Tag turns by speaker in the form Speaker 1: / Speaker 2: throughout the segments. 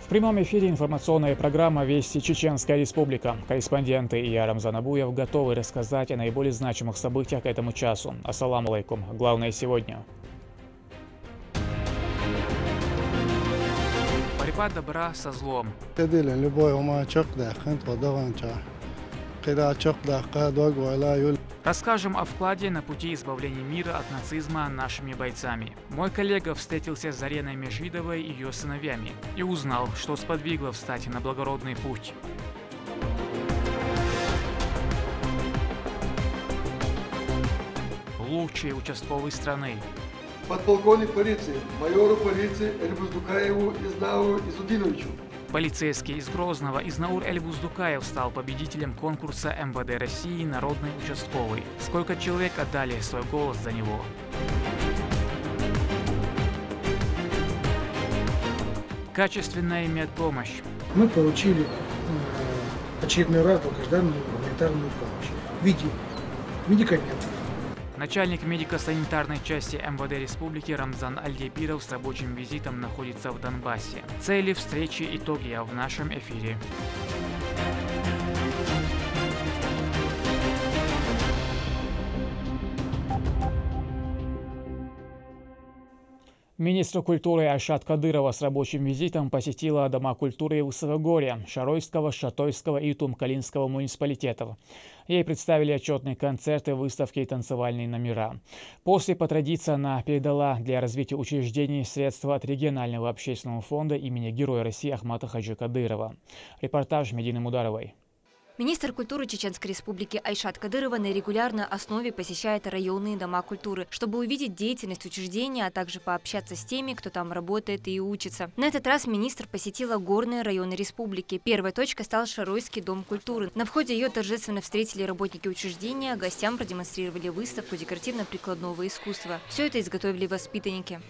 Speaker 1: В прямом эфире информационная программа «Вести Чеченская Республика». Корреспонденты и я, Рамзан Абуев, готовы рассказать о наиболее значимых событиях к этому часу. Ассаламу алейкум. Главное сегодня.
Speaker 2: Борьба добра со злом. Расскажем о вкладе на пути избавления мира от нацизма нашими бойцами. Мой коллега встретился с Зареной Межвидовой и ее сыновьями и узнал, что сподвигло встать на благородный путь. Лучший участковый страны.
Speaker 3: Подполковник полиции, майору полиции Эльбуздукаеву Изнаву Изудиновичу.
Speaker 2: Полицейский из Грозного Изнаур Эльбуздукаев стал победителем конкурса МВД России «Народный участковый». Сколько человек отдали свой голос за него? Качественная медпомощь.
Speaker 4: Мы получили очередной раз долгожданную гуманитарную помощь в виде медикаментов.
Speaker 2: Начальник медико-санитарной части МВД Республики Рамзан Альдепиров с рабочим визитом находится в Донбассе. Цели встречи, итоги в нашем эфире.
Speaker 1: Министр культуры Айшат Кадырова с рабочим визитом посетила дома культуры Высокогорья, Шаройского, Шатойского и Тумкалинского муниципалитетов. Ей представили отчетные концерты, выставки и танцевальные номера. После, по традиции, она передала для развития учреждений средства от регионального общественного фонда имени Героя России Ахмата Хаджи Кадырова. Репортаж Медины Мударовой.
Speaker 5: Министр культуры Чеченской Республики Айшат Кадырова на регулярной основе посещает районные дома культуры, чтобы увидеть деятельность учреждения, а также пообщаться с теми, кто там работает и учится. На этот раз министр посетила горные районы республики. Первой точкой стал Шаройский дом культуры. На входе ее торжественно встретили работники учреждения, гостям продемонстрировали выставку декоративно-прикладного искусства. Все это изготовили воспитанники.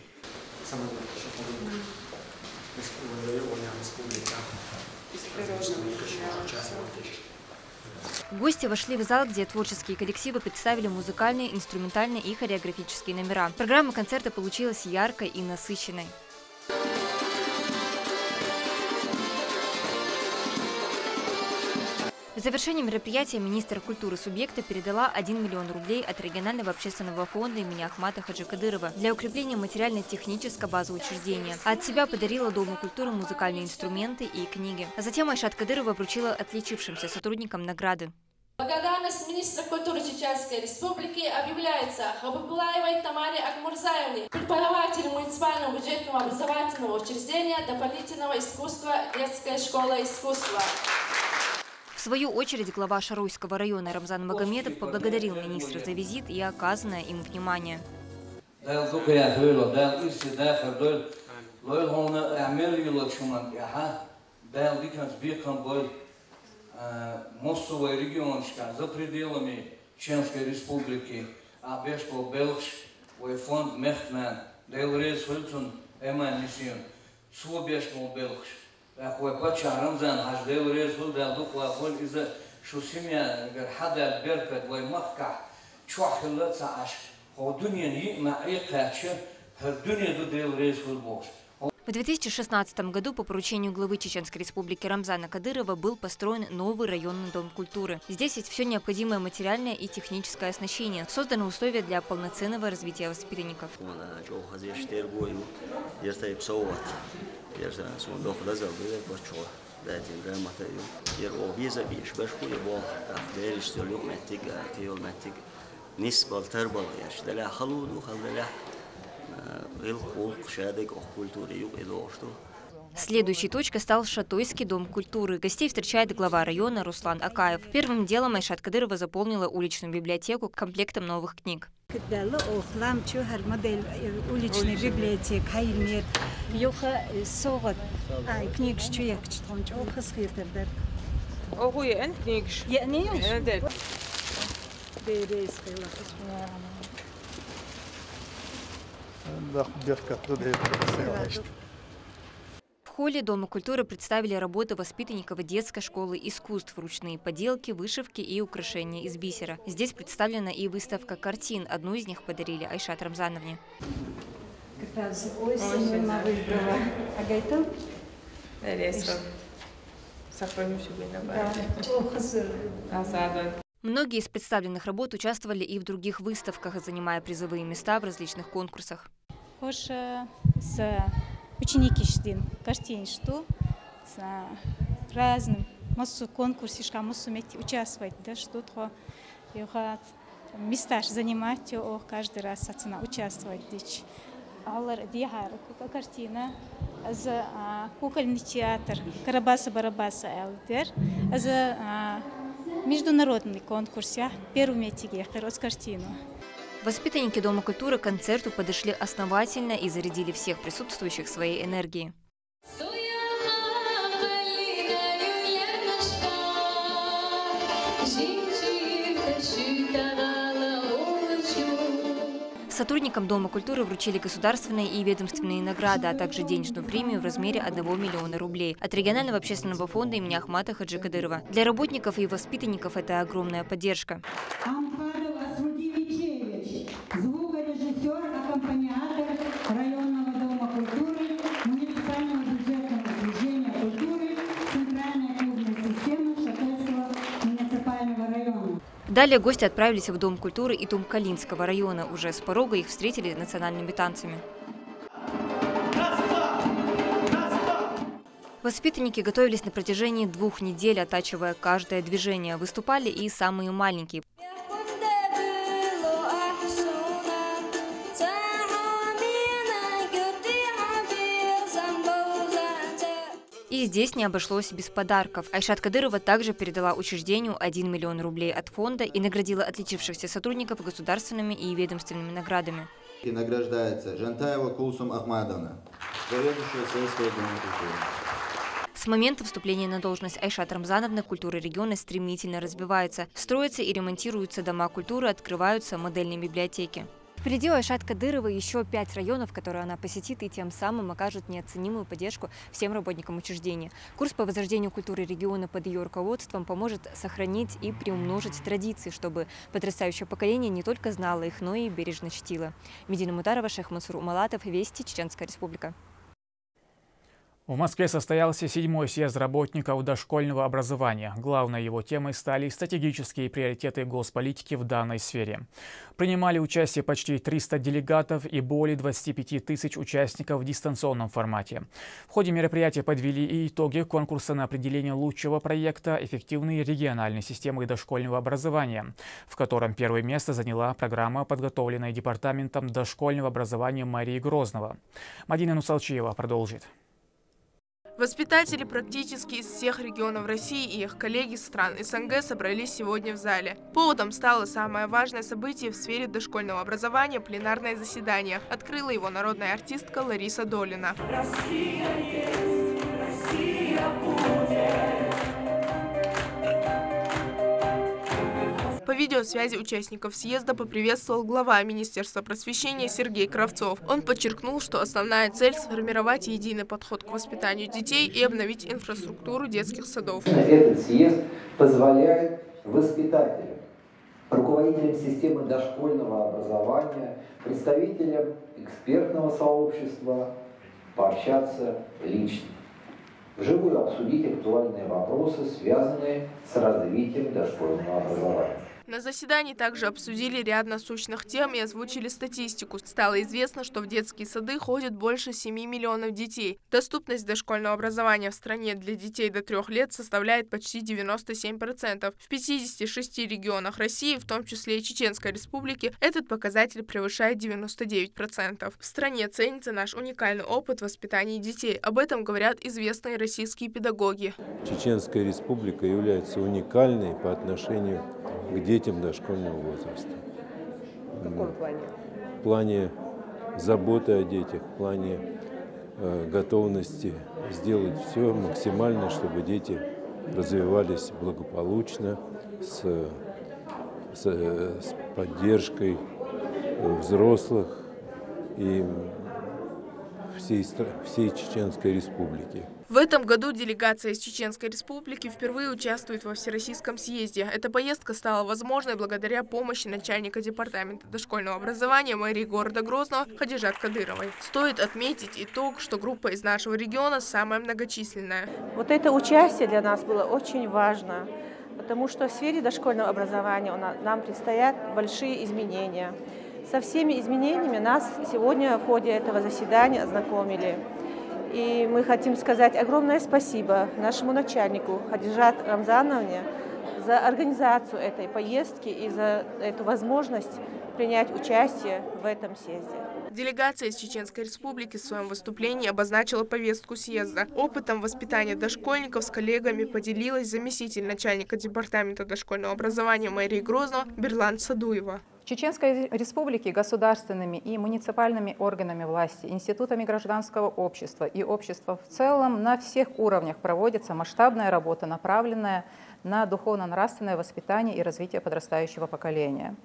Speaker 5: Гости вошли в зал, где творческие коллективы представили музыкальные, инструментальные и хореографические номера. Программа концерта получилась яркой и насыщенной. В завершении мероприятия министр культуры субъекта передала 1 миллион рублей от регионального общественного фонда имени Ахмата Хаджи Кадырова для укрепления материально-технической базы учреждения. А от себя подарила Дому культуры музыкальные инструменты и книги. А затем Айшат Кадырова вручила отличившимся сотрудникам награды.
Speaker 6: Благодарность министра культуры Чеченской Республики объявляется Хабибулаевой Тамаре Акмурзаевне, преподавателю муниципального бюджетного образовательного учреждения дополнительного искусства детская школа искусства.
Speaker 5: В свою очередь глава Шаройского района Рамзан Магомедов поблагодарил министра за визит и оказанное им внимание.
Speaker 7: За пределами Чеченской Республики, фонд Мехтмен, أخوي بتشع رمزان عجلوا ريزول دالوك وأقول إذا شو سميا غير حدا البركة ويمخكع شو حلت ساعش هو دنيا ني مع إيقاش هالدنيا دو ريزول بوش.
Speaker 5: В 2016 году по поручению главы Чеченской Республики Рамзана Кадырова был построен новый районный дом культуры. Здесь есть все необходимое материальное и техническое оснащение. Созданы условия для полноценного развития воспитанников. Следующей точкой стал Шатойский дом культуры. Гостей встречает глава района Руслан Акаев. Первым делом Айшат Кадырова заполнила уличную библиотеку комплектом новых книг.
Speaker 8: Уличная библиотека.
Speaker 5: В холле Дома культуры представили работы воспитанников детской школы искусств, ручные поделки, вышивки и украшения из бисера. Здесь представлена и выставка картин. Одну из них подарили Айшат Рамзановне. Многие из представленных работ участвовали и в других выставках, занимая призовые места в различных конкурсах.
Speaker 8: Ученики картин, что с разным массу конкурсов, массу участвовать, да, что-то места занимать, каждый раз участвовать. Картина, кукольный театр, Карабаса-Барабаса Элдер, международный конкурс, первый картину.
Speaker 5: Воспитанники Дома культуры к концерту подошли основательно и зарядили всех присутствующих своей энергией. Сотрудникам Дома культуры вручили государственные и ведомственные награды, а также денежную премию в размере 1 миллиона рублей от регионального общественного фонда имени Ахмата Хаджи Кадырова. Для работников и воспитанников это огромная поддержка.
Speaker 9: Звукорежиссер, аккомпаниатор районного Дома культуры, муниципального бюджетного учреждения культуры, центральная клубная система Шатайского муниципального района.
Speaker 5: Далее гости отправились в Дом культуры и Тум-Калинского района. Уже с порога их встретили национальными танцами. Воспитанники готовились на протяжении 2 недель, оттачивая каждое движение. Выступали и самые маленькие. И здесь не обошлось без подарков. Айшат Кадырова также передала учреждению 1 миллион рублей от фонда и наградила отличившихся сотрудников государственными и ведомственными наградами.
Speaker 10: И награждается Жантаева Кулсум Ахмадовна, заведующая сельского дома культуры.
Speaker 5: С момента вступления на должность Айшат Рамзановны культура региона стремительно развивается. Строятся и ремонтируются дома культуры, открываются модельные библиотеки. Впереди у Айшат Кадыровой еще 5 районов, которые она посетит и тем самым окажет неоценимую поддержку всем работникам учреждения. Курс по возрождению культуры региона под ее руководством поможет сохранить и приумножить традиции, чтобы подрастающее поколение не только знало их, но и бережно чтило. Медина Мутарова, Шейх Мансур Умалатов, Вести, Чеченская Республика.
Speaker 1: В Москве состоялся 7-й съезд работников дошкольного образования. Главной его темой стали стратегические приоритеты госполитики в данной сфере. Принимали участие почти 300 делегатов и более 25 тысяч участников в дистанционном формате. В ходе мероприятия подвели и итоги конкурса на определение лучшего проекта «Эффективные региональные системы дошкольного образования», в котором первое место заняла программа, подготовленная Департаментом дошкольного образования мэрии Грозного. Мадина Нусалчиева продолжит.
Speaker 11: Воспитатели практически из всех регионов России и их коллеги из стран СНГ собрались сегодня в зале. Поводом стало самое важное событие в сфере дошкольного образования – пленарное заседание. Открыла его народная артистка Лариса Долина. Россия есть, Россия будет. По видеосвязи участников съезда поприветствовал глава Министерства просвещения Сергей Кравцов. Он подчеркнул, что основная цель – сформировать единый подход к воспитанию детей и обновить инфраструктуру детских садов.
Speaker 12: Этот съезд позволяет воспитателям, руководителям системы дошкольного образования, представителям экспертного сообщества пообщаться лично, вживую обсудить актуальные вопросы, связанные с развитием дошкольного образования.
Speaker 11: На заседании также обсудили ряд насущных тем и озвучили статистику. Стало известно, что в детские сады ходит больше 7 миллионов детей. Доступность дошкольного образования в стране для детей до 3 лет составляет почти 97%. В 56 регионах России, в том числе и Чеченской Республике, этот показатель превышает 99%. В стране ценится наш уникальный опыт воспитания детей. Об этом говорят известные российские педагоги.
Speaker 13: Чеченская Республика является уникальной по отношению к детям дошкольного возраста.
Speaker 14: В каком плане?
Speaker 13: В плане заботы о детях, в плане готовности сделать все максимально, чтобы дети развивались благополучно, с поддержкой взрослых. И всей Чеченской Республики.
Speaker 11: В этом году делегация из Чеченской Республики впервые участвует во Всероссийском съезде. Эта поездка стала возможной благодаря помощи начальника департамента дошкольного образования мэрии города Грозного Хадижат Кадыровой. Стоит отметить итог, что группа из нашего региона самая многочисленная.
Speaker 14: Вот это участие для нас было очень важно, потому что в сфере дошкольного образования нам предстоят большие изменения. Со всеми изменениями нас сегодня в ходе этого заседания ознакомили. И мы хотим сказать огромное спасибо нашему начальнику Хадижат Рамзановне за организацию этой поездки и за эту возможность принять участие в этом съезде.
Speaker 11: Делегация из Чеченской Республики в своем выступлении обозначила повестку съезда. Опытом воспитания дошкольников с коллегами поделилась заместитель начальника департамента дошкольного образования мэрии Грозного Берлан Садуева.
Speaker 15: В Чеченской Республике государственными и муниципальными органами власти, институтами гражданского общества и общества в целом на всех уровнях проводится масштабная работа, направленная на духовно-нравственное воспитание и развитие подрастающего поколения.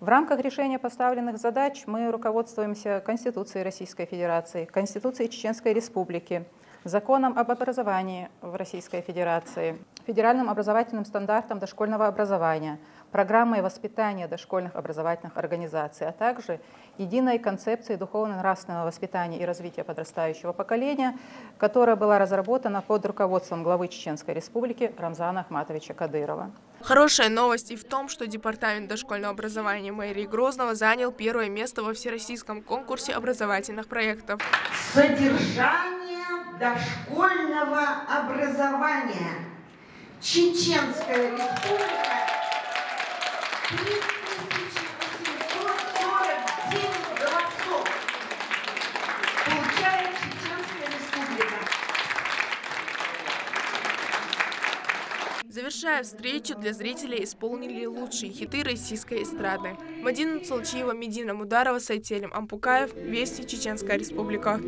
Speaker 15: В рамках решения поставленных задач мы руководствуемся Конституцией Российской Федерации, Конституцией Чеченской Республики, Законом об образовании в Российской Федерации, Федеральным образовательным стандартом дошкольного образования, Программой воспитания дошкольных образовательных организаций, а также единой концепцией духовно-нравственного воспитания и развития подрастающего поколения, которая была разработана под руководством главы Чеченской Республики Рамзана Ахматовича Кадырова.
Speaker 11: Хорошая новость и в том, что департамент дошкольного образования мэрии Грозного занял первое место во всероссийском конкурсе образовательных проектов.
Speaker 16: Содержание дошкольного образования. Чеченская Республика. 3849 голосов получает Чеченская Республика.
Speaker 11: Завершая встречу, для зрителей исполнили лучшие хиты российской эстрады. Мадина Цолчиева, Медина Мударова, Сайтелем Ампукаев, Вести, Чеченская Республика.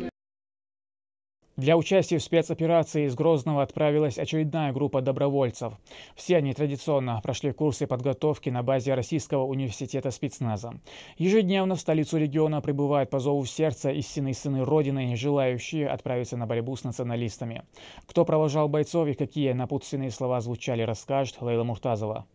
Speaker 1: Для участия в спецоперации из Грозного отправилась очередная группа добровольцев. Все они традиционно прошли курсы подготовки на базе Российского университета спецназа. Ежедневно в столицу региона прибывают по зову сердца истинные сыны Родины, желающие отправиться на борьбу с националистами. Кто провожал бойцов и какие напутственные слова звучали, расскажет Лейла Муртазова.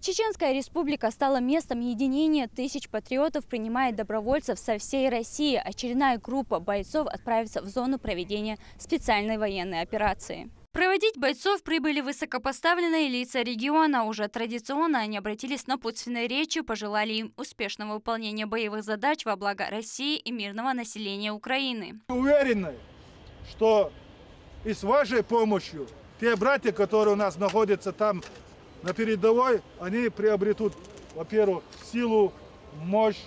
Speaker 17: Чеченская Республика стала местом единения тысяч патриотов, принимает добровольцев со всей России. Очередная группа бойцов отправится в зону проведения специальной военной операции. Проводить бойцов прибыли высокопоставленные лица региона. Уже традиционно они обратились с напутственной речью, пожелали им успешного выполнения боевых задач во благо России и мирного населения Украины.
Speaker 18: Уверены, что и с вашей помощью те братья, которые у нас находятся там на передовой, они приобретут, во-первых, силу, мощь,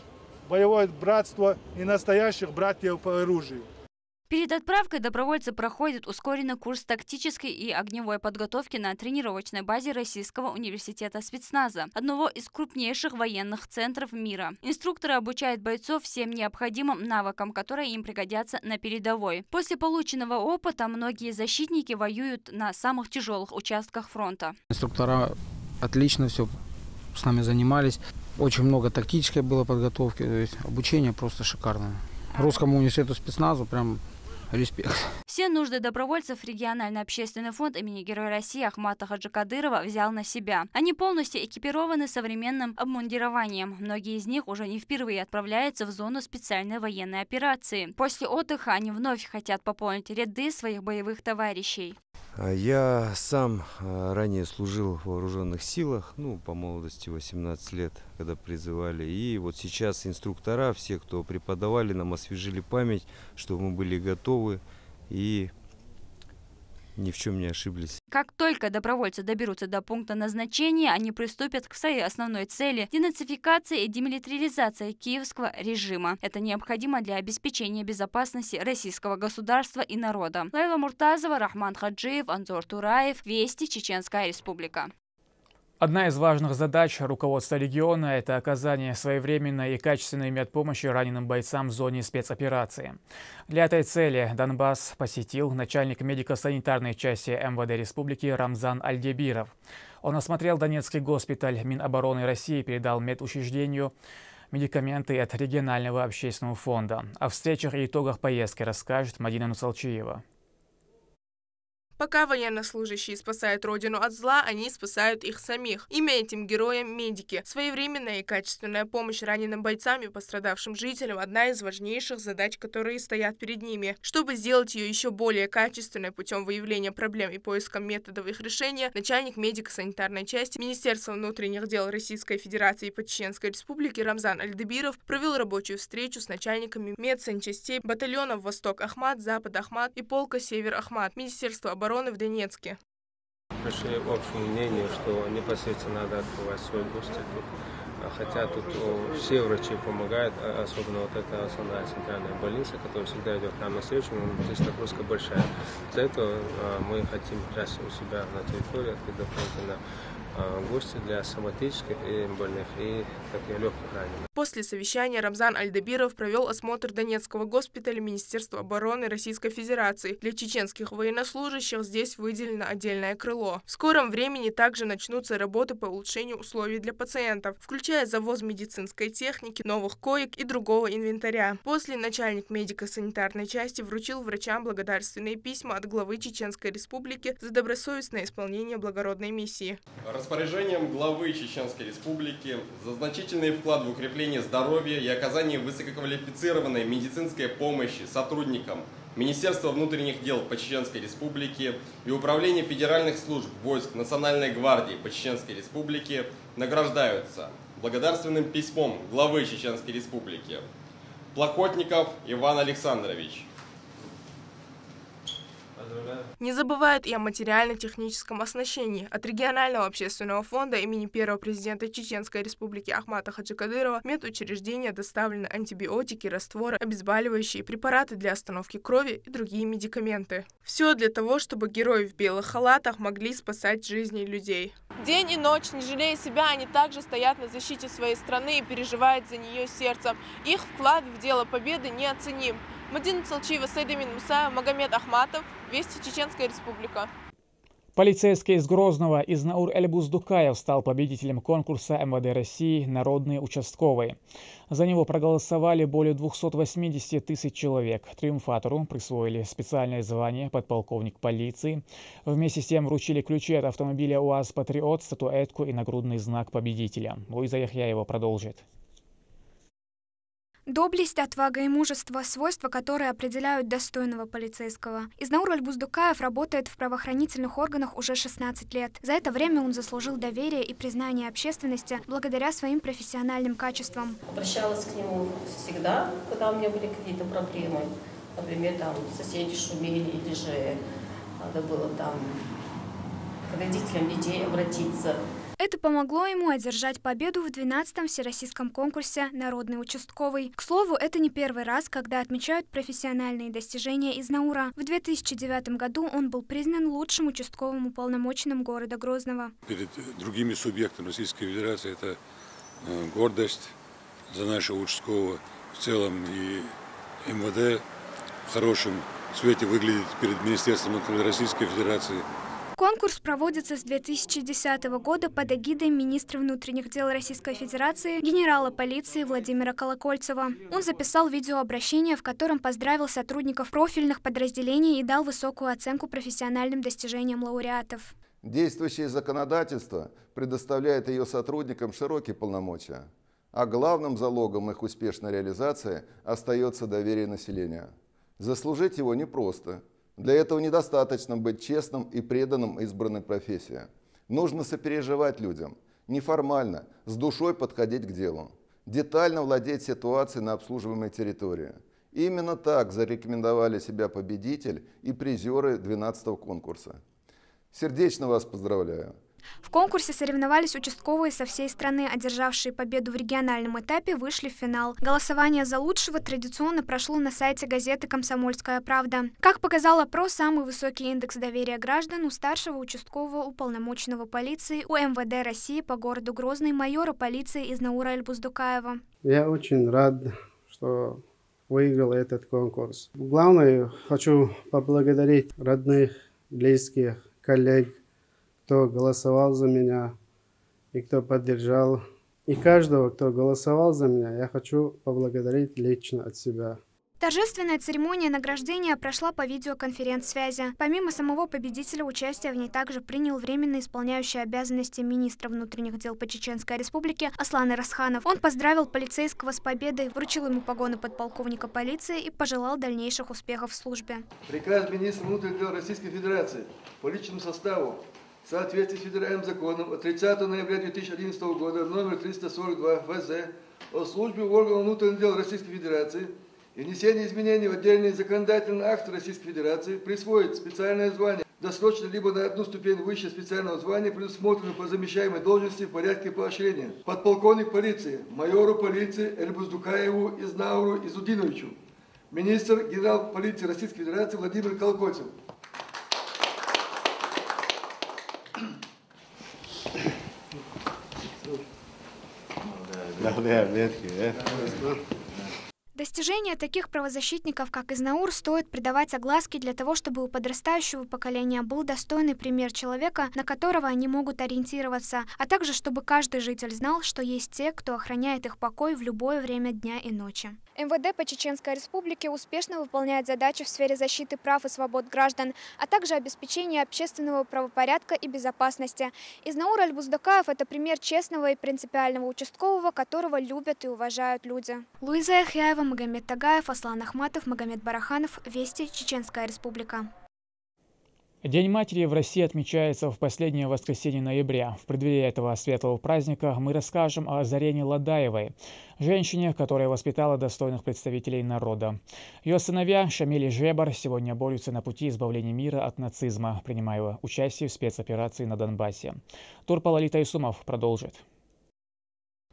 Speaker 18: боевое братство и настоящих братьев по оружию.
Speaker 17: Перед отправкой добровольцы проходят ускоренный курс тактической и огневой подготовки на тренировочной базе Российского университета спецназа, одного из крупнейших военных центров мира. Инструкторы обучают бойцов всем необходимым навыкам, которые им пригодятся на передовой. После полученного опыта многие защитники воюют на самых тяжелых участках фронта.
Speaker 19: Инструктора отлично все с нами занимались. Очень много тактической было подготовки, то есть обучение просто шикарное. Русскому университету спецназу прям респект.
Speaker 17: Все нужды добровольцев региональный общественный фонд имени Героя России Ахмата Хаджи Кадырова взял на себя. Они полностью экипированы современным обмундированием. Многие из них уже не впервые отправляются в зону специальной военной операции. После отдыха они вновь хотят пополнить ряды своих боевых товарищей.
Speaker 20: Я сам ранее служил в вооруженных силах, по молодости 18 лет, когда призывали. И вот сейчас инструктора, все, кто преподавали, нам освежили память, чтобы мы были готовы и ни в чем не ошиблись.
Speaker 17: Как только добровольцы доберутся до пункта назначения, они приступят к своей основной цели – денацификации и демилитаризации киевского режима. Это необходимо для обеспечения безопасности российского государства и народа. Лейла Муртазова, Рахман Хаджиев, Анзор Тураев, Вести, Чеченская Республика.
Speaker 1: Одна из важных задач руководства региона – это оказание своевременной и качественной медпомощи раненым бойцам в зоне спецоперации. Для этой цели Донбасс посетил начальник медико-санитарной части МВД Республики Рамзан Альдебиров. Он осмотрел Донецкий госпиталь Минобороны России, передал медучреждению медикаменты от регионального общественного фонда. О встречах и итогах поездки расскажет Мадина Нусалчиева.
Speaker 11: Пока военнослужащие спасают родину от зла, они спасают их самих. Имя этим героям – медики. Своевременная и качественная помощь раненым бойцам и пострадавшим жителям – одна из важнейших задач, которые стоят перед ними. Чтобы сделать ее еще более качественной путем выявления проблем и поиском методов их решения, начальник медико-санитарной части Министерства внутренних дел Российской Федерации по Чеченской Республике Рамзан Альдебиров провел рабочую встречу с начальниками медсанчастей батальонов «Восток Ахмат», «Запад Ахмат» и полка «Север Ахмат» Министерства обороны в Донецке.
Speaker 21: Пришли к общему мнению, что непосредственно надо открывать свой госпиталь. Хотя тут все врачи помогают, особенно вот эта основная центральная больница, которая всегда идет нам навстречу, здесь нагрузка большая. За это мы хотим сейчас у себя на территории открыть дополнительно гости для соматических и больных и легких раненых.
Speaker 11: После совещания Рамзан Альдебиров провел осмотр Донецкого госпиталя Министерства обороны Российской Федерации. Для чеченских военнослужащих здесь выделено отдельное крыло. В скором времени также начнутся работы по улучшению условий для пациентов, включая завоз медицинской техники, новых коек и другого инвентаря. После начальник медико-санитарной части вручил врачам благодарственные письма от главы Чеченской Республики за добросовестное исполнение благородной миссии.
Speaker 22: Распоряжением главы Чеченской Республики за значительный вклад в укрепление здоровья и оказание высококвалифицированной медицинской помощи сотрудникам Министерства внутренних дел по Чеченской Республике и Управления федеральных служб войск Национальной гвардии по Чеченской Республике награждаются благодарственным письмом главы Чеченской Республики Плохотников Иван Александрович.
Speaker 11: Не забывают и о материально-техническом оснащении. От регионального общественного фонда имени первого президента Чеченской Республики Ахмата Хаджикадырова в медучреждения доставлены антибиотики, растворы, обезболивающие, препараты для остановки крови и другие медикаменты. Все для того, чтобы герои в белых халатах могли спасать жизни людей. День и ночь, не жалея себя, они также стоят на защите своей страны и переживают за нее сердцем. Их вклад в дело победы неоценим. Мадина Нусалчиева, Сайдамин Мусаев, Магомед Ахматов, Вести, Чеченская Республика.
Speaker 1: Полицейский из Грозного Изнаур Эльбуздукаев стал победителем конкурса МВД России «Народный участковый». За него проголосовали более 280 тысяч человек. Триумфатору присвоили специальное звание подполковник полиции. Вместе с тем вручили ключи от автомобиля УАЗ «Патриот», статуэтку и нагрудный знак победителя. Луиза Яхьяева продолжит.
Speaker 23: Доблесть, отвага и мужество – свойства, которые определяют достойного полицейского. Изнаур Эльбуздукаев работает в правоохранительных органах уже 16 лет. За это время он заслужил доверие и признание общественности благодаря своим профессиональным качествам.
Speaker 24: Обращалась к нему всегда, когда у меня были какие-то проблемы. Например, там соседи шумели, или же надо было там к родителям детей обратиться.
Speaker 23: Это помогло ему одержать победу в 12-м всероссийском конкурсе «Народный участковый». К слову, это не первый раз, когда отмечают профессиональные достижения Изнаура. В 2009 году он был признан лучшим участковым уполномоченным города Грозного.
Speaker 25: Перед другими субъектами Российской Федерации это гордость за нашего участкового. В целом и МВД в хорошем свете выглядит перед Министерством Российской Федерации.
Speaker 23: Конкурс проводится с 2010 года под эгидой министра внутренних дел Российской Федерации генерала полиции Владимира Колокольцева. Он записал видеообращение, в котором поздравил сотрудников профильных подразделений и дал высокую оценку профессиональным достижениям лауреатов.
Speaker 26: Действующее законодательство предоставляет ее сотрудникам широкие полномочия, а главным залогом их успешной реализации остается доверие населения. Заслужить его непросто. Для этого недостаточно быть честным и преданным избранной профессии. Нужно сопереживать людям, неформально, с душой подходить к делу, детально владеть ситуацией на обслуживаемой территории. Именно так зарекомендовали себя победитель и призеры 12-го конкурса. Сердечно вас поздравляю!
Speaker 23: В конкурсе соревновались участковые со всей страны, одержавшие победу в региональном этапе, вышли в финал. Голосование за лучшего традиционно прошло на сайте газеты «Комсомольская правда». Как показал опрос, самый высокий индекс доверия граждан у старшего участкового уполномоченного полиции у МВД России по городу Грозный майора полиции Изнаура Эльбуздукаева.
Speaker 27: Я очень рад, что выиграл этот конкурс. Главное, хочу поблагодарить родных, близких, коллег, кто голосовал за меня и кто поддержал И каждого, кто голосовал за меня, я хочу поблагодарить лично от себя.
Speaker 23: Торжественная церемония награждения прошла по видеоконференц-связи. Помимо самого победителя, участие в ней также принял временно исполняющий обязанности министра внутренних дел по Чеченской Республике Аслан Ирасханов. Он поздравил полицейского с победой, вручил ему погоны подполковника полиции и пожелал дальнейших успехов в службе.
Speaker 2: Приказ министра внутренних дел Российской Федерации по личному составу в соответствии с федеральным законом от 30 ноября 2011 года номер 342 ФЗ о службе в органах внутренних дел Российской Федерации и внесение изменений в отдельные законодательные акты Российской Федерации присвоить специальное звание досрочно либо на одну ступень выше специального звания, предусмотренного по замещаемой должности в порядке поощрения. Подполковник полиции, майору полиции Эльбуздукаеву Изнауру Изудиновичу, министр генерал полиции Российской Федерации Владимир Колокотев.
Speaker 23: Достижения таких правозащитников, как Изнаур, стоит придавать огласке для того, чтобы у подрастающего поколения был достойный пример человека, на которого они могут ориентироваться, а также чтобы каждый житель знал, что есть те, кто охраняет их покой в любое время дня и ночи. МВД по Чеченской Республике успешно выполняет задачи в сфере защиты прав и свобод граждан, а также обеспечения общественного правопорядка и безопасности. Изнаур Альбуздакаев – это пример честного и принципиального участкового, которого любят и уважают люди. Луиза Яхяева, Магомед Тагаев, Аслан Ахматов, Магомед Бараханов. Вести, Чеченская Республика.
Speaker 1: День матери в России отмечается в последнее воскресенье ноября. В преддверии этого светлого праздника мы расскажем о Зарене Ладаевой, женщине, которая воспитала достойных представителей народа. Ее сыновья Шамиль и Жебар сегодня борются на пути избавления мира от нацизма, принимая участие в спецоперации на Донбассе. Турпал Алита Исумов продолжит.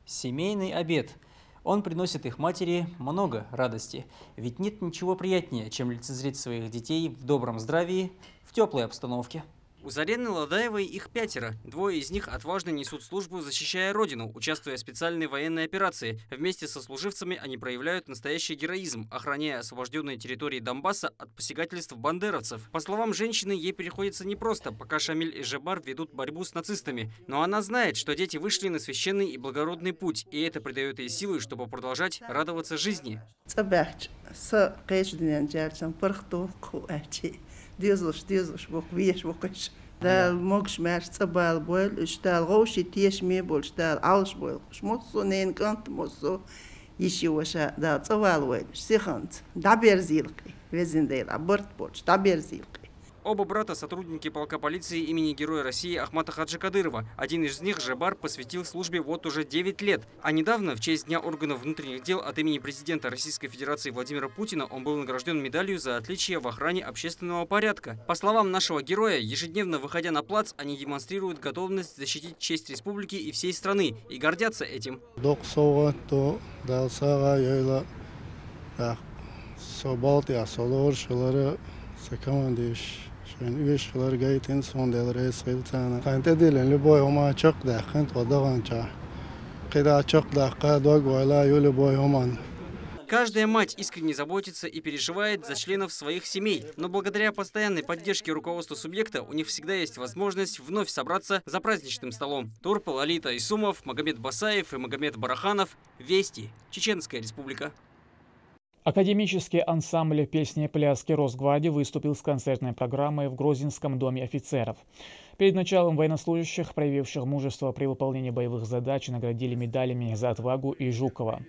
Speaker 3: Семейный обед. Он приносит их матери много радости. Ведь нет ничего приятнее, чем лицезреть своих детей в добром здравии, в теплой обстановке. У Зарены Ладаевой их 5. 2 из них отважно несут службу, защищая родину, участвуя в специальной военной операции. Вместе со служивцами они проявляют настоящий героизм, охраняя освобожденные территории Донбасса от посягательств бандеровцев. По словам женщины, ей приходится непросто, пока Шамиль и Жебар ведут борьбу с нацистами. Но она знает, что дети вышли на священный и благородный путь, и это придает ей силы, чтобы продолжать радоваться жизни.
Speaker 4: Дал могш мерч цабал бойл, штал гоши теш ме бол, штал алш бойл. Шмоссо нен кант моссо ишиоша да цавал бойл. Сихант даберзилки. Везиндейл аборт бол, даберзилки.
Speaker 3: Оба брата – сотрудники полка полиции имени Героя России Ахмата Хаджи Кадырова. Один из них, Жебар, посвятил службе вот уже 9 лет. А недавно, в честь Дня органов внутренних дел от имени президента Российской Федерации Владимира Путина, он был награжден медалью за отличие в охране общественного порядка. По словам нашего героя, ежедневно выходя на плац, они демонстрируют готовность защитить честь республики и всей страны и гордятся этим. Каждая мать искренне заботится и переживает за членов своих семей, но благодаря постоянной поддержке руководства субъекта у них всегда есть возможность вновь собраться за праздничным столом. Турпал Алита Исумов, Магомед Басаев и Магомед Бараханов. Вести. Чеченская Республика.
Speaker 1: Академический ансамбль песни-пляски Росгвардии выступил с концертной программой в Грозинском доме офицеров. Перед началом военнослужащих, проявивших мужество при выполнении боевых задач, наградили медалями за отвагу и Жукова.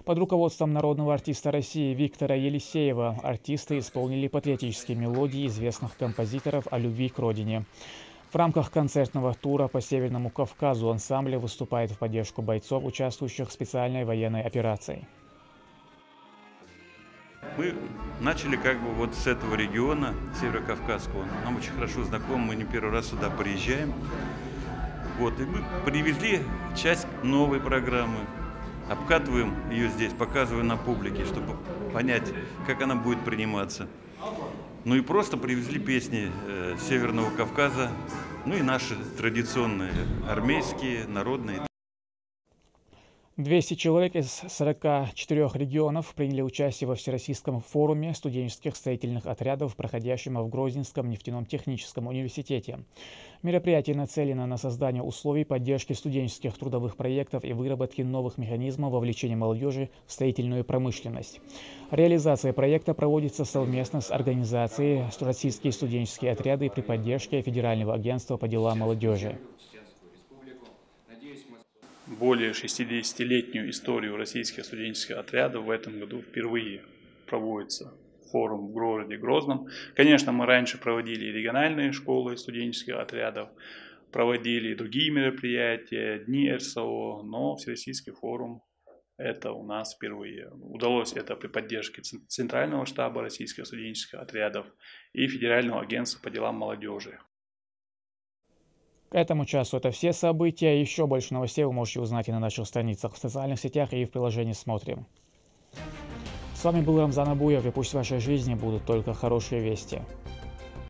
Speaker 1: Под руководством народного артиста России Виктора Елисеева артисты исполнили патриотические мелодии известных композиторов о любви к родине. В рамках концертного тура по Северному Кавказу ансамбль выступает в поддержку бойцов, участвующих в специальной военной операции.
Speaker 6: Мы начали как бы вот с этого региона, Северокавказского. Нам очень хорошо знаком, мы не первый раз сюда приезжаем. Вот, и мы привезли часть новой программы, обкатываем ее здесь, показываем на публике, чтобы понять, как она будет приниматься. Ну и просто привезли песни Северного Кавказа, ну и наши традиционные, армейские, народные.
Speaker 1: 200 человек из 44 регионов приняли участие во Всероссийском форуме студенческих строительных отрядов, проходящем в Грозненском нефтяном техническом университете. Мероприятие нацелено на создание условий поддержки студенческих трудовых проектов и выработки новых механизмов вовлечения молодежи в строительную промышленность. Реализация проекта проводится совместно с организацией «Российские студенческие отряды» при поддержке Федерального агентства по делам молодежи.
Speaker 5: Более 60-летнюю историю российских студенческих отрядов в этом году впервые проводится форум в городе Грозном. Конечно, мы раньше проводили региональные школы студенческих отрядов, проводили другие мероприятия, дни РСО, но Всероссийский форум это у нас впервые. Удалось это при поддержке Центрального штаба российских студенческих отрядов и Федерального агентства по делам молодежи.
Speaker 1: К этому часу это все события. Еще больше новостей вы можете узнать и на наших страницах в социальных сетях и в приложении «Смотрим». С вами был Рамзан Абуев, и пусть в вашей жизни будут только хорошие вести.